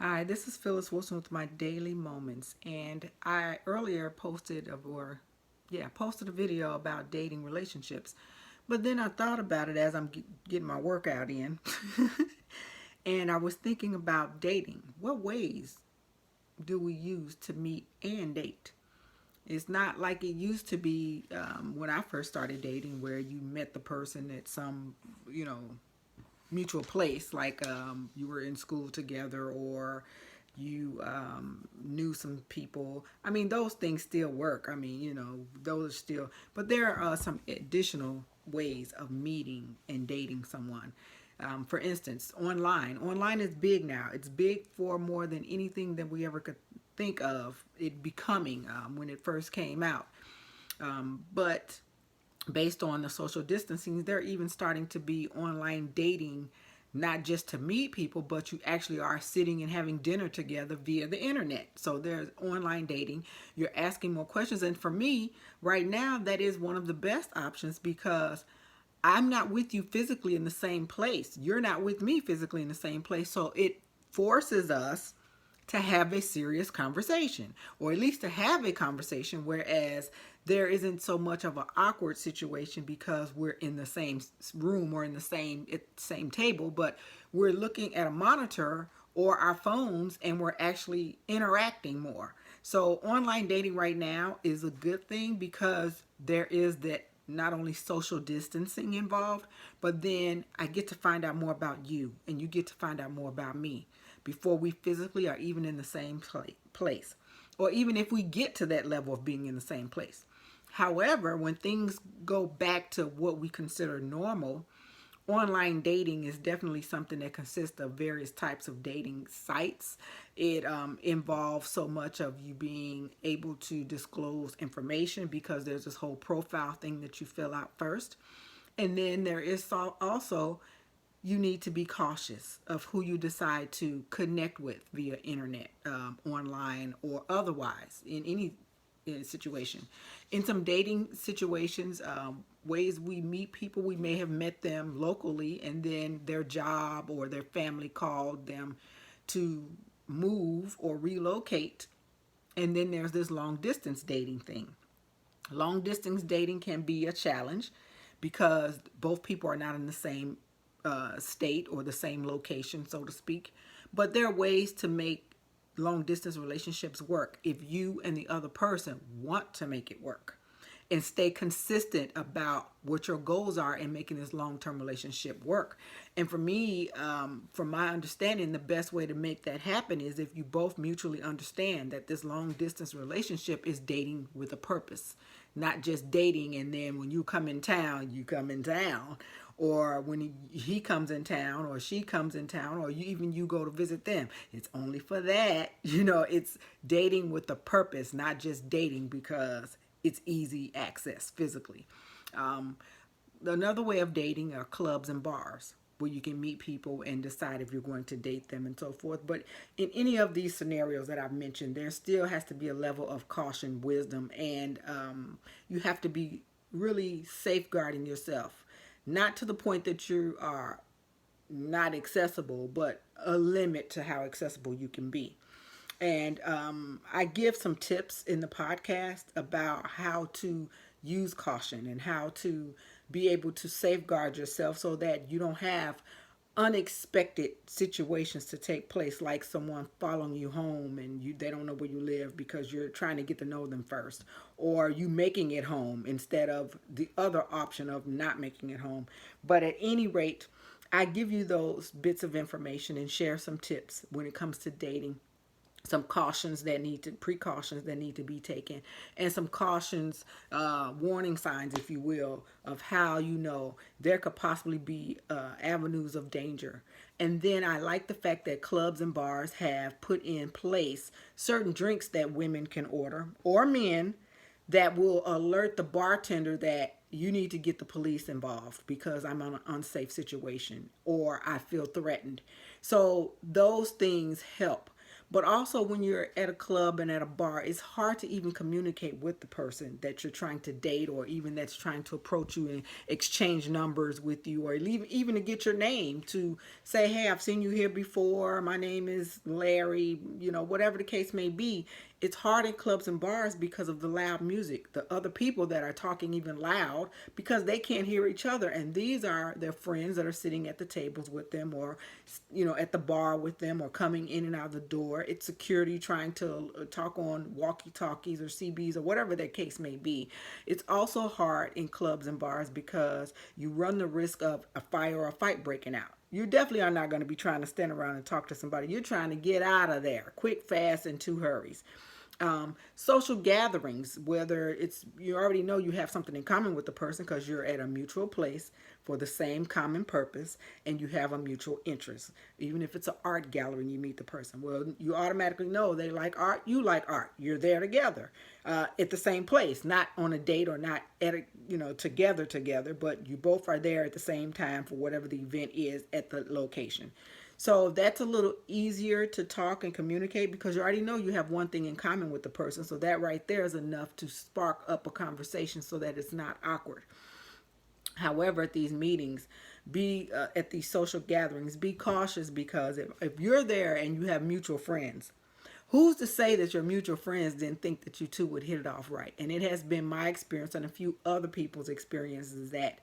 Hi, this is Phyllis Wilson with my daily moments, and I earlier posted a video about dating relationships, but then I thought about it as I'm getting my workout in, and I was thinking about dating. What ways do we use to meet and date? It's not like it used to be when I first started dating, where you met the person at some, you know, mutual place, like you were in school together or you knew some people. I mean, those things still work. I mean, those are still, but there are some additional ways of meeting and dating someone. For instance, online is big now. It's big for more than anything that we ever could think of it becoming when it first came out. But based on the social distancing, they're even starting to be online dating, not just to meet people, but you actually are sitting and having dinner together via the internet. So there's online dating. You're asking more questions. And for me, right now, that is one of the best options because I'm not with you physically in the same place. You're not with me physically in the same place. So it forces us to have a serious conversation, or at least to have a conversation, whereas there isn't so much of an awkward situation because we're in the same room or in the same table, but we're looking at a monitor or our phones and we're actually interacting more. So online dating right now is a good thing because there is that not only social distancing involved, but then I get to find out more about you and you get to find out more about me before we physically are even in the same place, or even if we get to that level of being in the same place. However, when things go back to what we consider normal, online dating is definitely something that consists of various types of dating sites. It involves so much of you being able to disclose information because there's this whole profile thing that you fill out first. And then there is also, you need to be cautious of who you decide to connect with via internet, online, or otherwise in any situation. In some dating situations, ways we meet people, we may have met them locally and then their job or their family called them to move or relocate. And then there's this long distance dating thing. Long distance dating can be a challenge because both people are not in the same state or the same location, so to speak. But there are ways to make long distance relationships work if you and the other person want to make it work and stay consistent about what your goals are in making this long-term relationship work. And for me, from my understanding, the best way to make that happen is if you both mutually understand that this long-distance relationship is dating with a purpose, not just dating and then when you come in town, you come in town, or when he comes in town or she comes in town, or you go to visit them. It's only for that. It's dating with a purpose, not just dating because it's easy access physically. Um, Another way of dating are clubs and bars where you can meet people and decide if you're going to date them and so forth. But in any of these scenarios that I've mentioned, there still has to be a level of caution, wisdom, and you have to be really safeguarding yourself. Not to the point that you are not accessible, but a limit to how accessible you can be. And I give some tips in the podcast about how to use caution and how to be able to safeguard yourself so that you don't have unexpected situations to take place, like someone following you home and they don't know where you live because you're trying to get to know them first, or you making it home instead of the other option of not making it home. But at any rate, I give you those bits of information and share some tips when it comes to dating, some precautions that need to be taken, and some cautions, warning signs, if you will, of how there could possibly be avenues of danger. And then I like the fact that clubs and bars have put in place certain drinks that women can order, or men, that will alert the bartender that you need to get the police involved because I'm on an unsafe situation or I feel threatened. So those things help. But also when you're at a club and at a bar, it's hard to even communicate with the person that you're trying to date, or even that's trying to approach you and exchange numbers with you, or even to get your name, to say, hey, I've seen you here before. My name is Larry, whatever the case may be. It's hard in clubs and bars because of the loud music, the other people that are talking even loud because they can't hear each other. And these are their friends that are sitting at the tables with them, or, at the bar with them, or coming in and out of the door. It's security trying to talk on walkie-talkies or CBs or whatever that case may be. It's also hard in clubs and bars because you run the risk of a fire or a fight breaking out. You definitely are not going to be trying to stand around and talk to somebody. You're trying to get out of there quick, fast, in two hurries. Social gatherings, whether it's, you already know you have something in common with the person because you're at a mutual place for the same common purpose and you have a mutual interest. Even if it's an art gallery and you meet the person, well, you automatically know they like art, you like art. You're there together at the same place, not on a date or not at a, together, but you both are there at the same time for whatever the event is at the location. So that's a little easier to talk and communicate because you already know you have one thing in common with the person. So that right there is enough to spark up a conversation so that it's not awkward. However, at these meetings, at these social gatherings, be cautious because if you're there and you have mutual friends, who's to say that your mutual friends didn't think that you two would hit it off right? And it has been my experience and a few other people's experiences that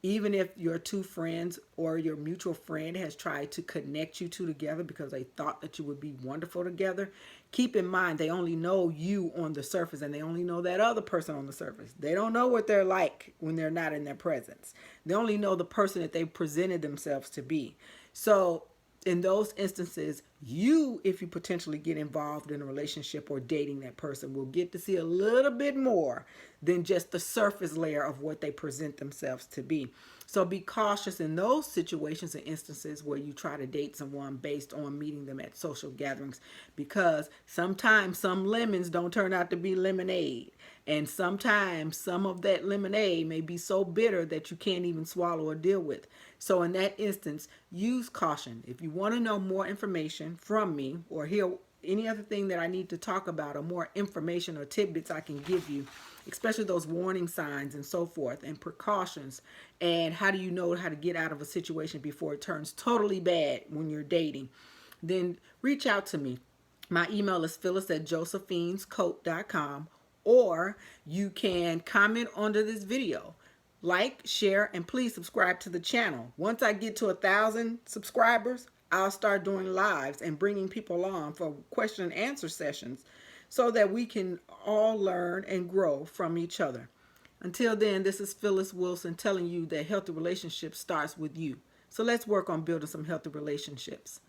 even if your two friends or your mutual friend has tried to connect you two together because they thought that you would be wonderful together, keep in mind they only know you on the surface and they only know that other person on the surface. They don't know what they're like when they're not in their presence. They only know the person that they presented themselves to be. So in those instances, if you potentially get involved in a relationship or dating that person, will get to see a little bit more than just the surface layer of what they present themselves to be. So be cautious in those situations and instances where you try to date someone based on meeting them at social gatherings, because sometimes some lemons don't turn out to be lemonade. And sometimes some of that lemonade may be so bitter that you can't even swallow or deal with. So in that instance, use caution. If you want to know more information from me or hear any other thing that I need to talk about, or more information or tidbits I can give you, especially those warning signs and so forth and precautions, and how do you know how to get out of a situation before it turns totally bad when you're dating, then reach out to me. My email is phyllis@josephinescoat.com, or you can comment under this video. Like, share, and please subscribe to the channel. Once I get to 1,000 subscribers, I'll start doing lives and bringing people on for question and answer sessions so that we can all learn and grow from each other. Until then, this is Phyllis Wilson telling you that healthy relationships starts with you. So let's work on building some healthy relationships.